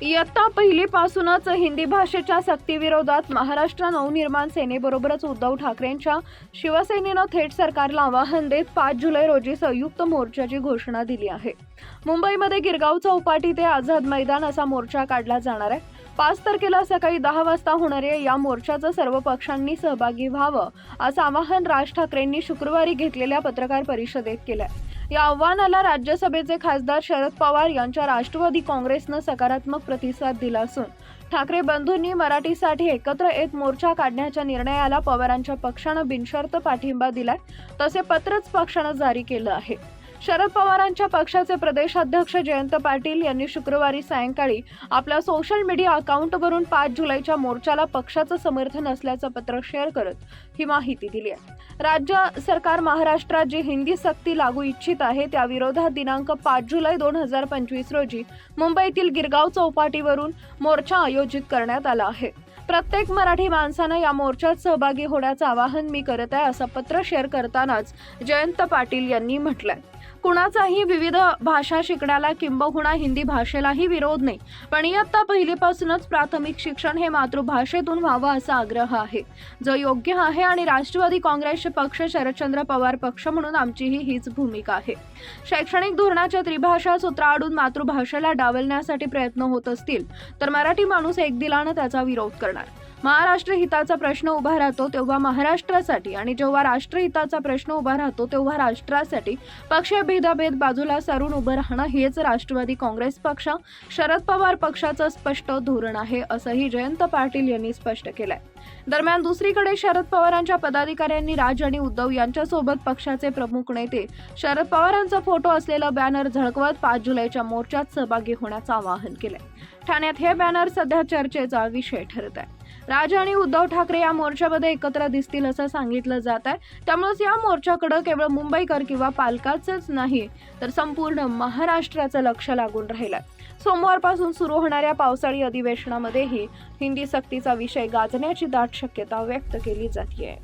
इयत्ता पहिलीपासूनच हिंदी भाषेच्या सक्तीविरोधात महाराष्ट्र नवनिर्माण सेनेबरोबरच उद्धव ठाकरेंच्या शिवसेनेनं थेट सरकारला आवाहन देत 5 जुलै रोजी संयुक्त मोर्चाची घोषणा दिली आहे. मुंबईमध्ये गिरगाव चौपाटी ते आझाद मैदान असा मोर्चा काढला जाणार आहे. 5 तारखेला सकाळी 10 वाजता होणाऱ्या या मोर्चाचं सर्व पक्षांनी सहभागी व्हावं असं आवाहन राज ठाकरेंनी शुक्रवारी घेतलेल्या पत्रकार परिषदेत केलंय. या आव्हानाला राज्यसभेचे खासदार शरद पवार यांच्या राष्ट्रवादी काँग्रेसनं सकारात्मक प्रतिसाद दिला असून ठाकरे बंधूंनी मराठीसाठी एकत्र एक मोर्चा काढण्याच्या निर्णयाला पवारांच्या पक्षानं बिनशर्त पाठिंबा दिलाय. तसे पत्रच पक्षानं जारी केलं आहे. शरद पवारांच्या पक्षाचे प्रदेशाध्यक्ष जयंत पाटील यांनी शुक्रवारी सायंकाळी आपल्या सोशल मीडिया अकाउंटवरून 5 जुलैच्या मोर्चाला पक्षाचं समर्थन असल्याचं पत्र शेअर करत ही माहिती दिली आहे. राज्य सरकार महाराष्ट्रात जी हिंदी सक्ती लागू इच्छित आहे त्या विरोधात दिनांक 5 जुलै 2025 रोजी मुंबईतील गिरगाव चौपाटीवरून मोर्चा आयोजित करण्यात आला आहे. प्रत्येक मराठी माणसानं या मोर्चात सहभागी होण्याचं आवाहन मी करत आहे असं पत्र शेअर करतानाच जयंत पाटील यांनी म्हटलंय. कुणाचाही विविध भाषा शिकण्याला किंबहुना हिंदी भाषेलाही विरोध नाही, पण इयत्ता पहिलीपासूनच प्राथमिक शिक्षण हे मातृभाषेतून व्हावं असा आग्रह आहे, जो योग्य आहे. आणि राष्ट्रवादी काँग्रेसचे पक्ष शरदचंद्र पवार पक्ष म्हणून आमचीही हीच भूमिका आहे. शैक्षणिक धोरणाच्या त्रिभाषा सूत्राआडून मातृभाषेला डावलण्यासाठी प्रयत्न होत असतील तर मराठी माणूस एकदिलानं त्याचा विरोध करणार. महाराष्ट्र हिताचा प्रश्न उभा राहतो तेव्हा महाराष्ट्रासाठी आणि जेव्हा राष्ट्रहिताचा प्रश्न उभा राहतो तेव्हा राष्ट्रासाठी पक्षीय भेदाभेद बाजूला सारून उभं राहणं हेच राष्ट्रवादी काँग्रेस पक्ष शरद पवार पक्षाचं स्पष्ट धोरण आहे असंही जयंत पाटील यांनी स्पष्ट केलंय. दरम्यान दुसरीकडे शरद पवारांच्या पदाधिकाऱ्यांनी राज आणि उद्धव यांच्यासोबत पक्षाचे प्रमुख नेते शरद पवारांचा फोटो असलेला बॅनर झळकवत 5 जुलैच्या मोर्चात सहभागी होण्याचं आवाहन केलंय. ठाण्यात हे बॅनर सध्या चर्चेचा विषय ठरत आहे. राज आणि उद्धव ठाकरे या मोर्चामध्ये एकत्र दिसतील असं सांगितलं जात आहे. त्यामुळेच या मोर्चाकडे केवळ मुंबईकर किंवा पालकाचंच नाही तर संपूर्ण महाराष्ट्राचं लक्ष लागून राहिलंय. सोमवारपासून सुरू होणाऱ्या पावसाळी अधिवेशनामध्येही हिंदी सक्तीचा विषय गाजण्याची दाट शक्यता व्यक्त केली जाते.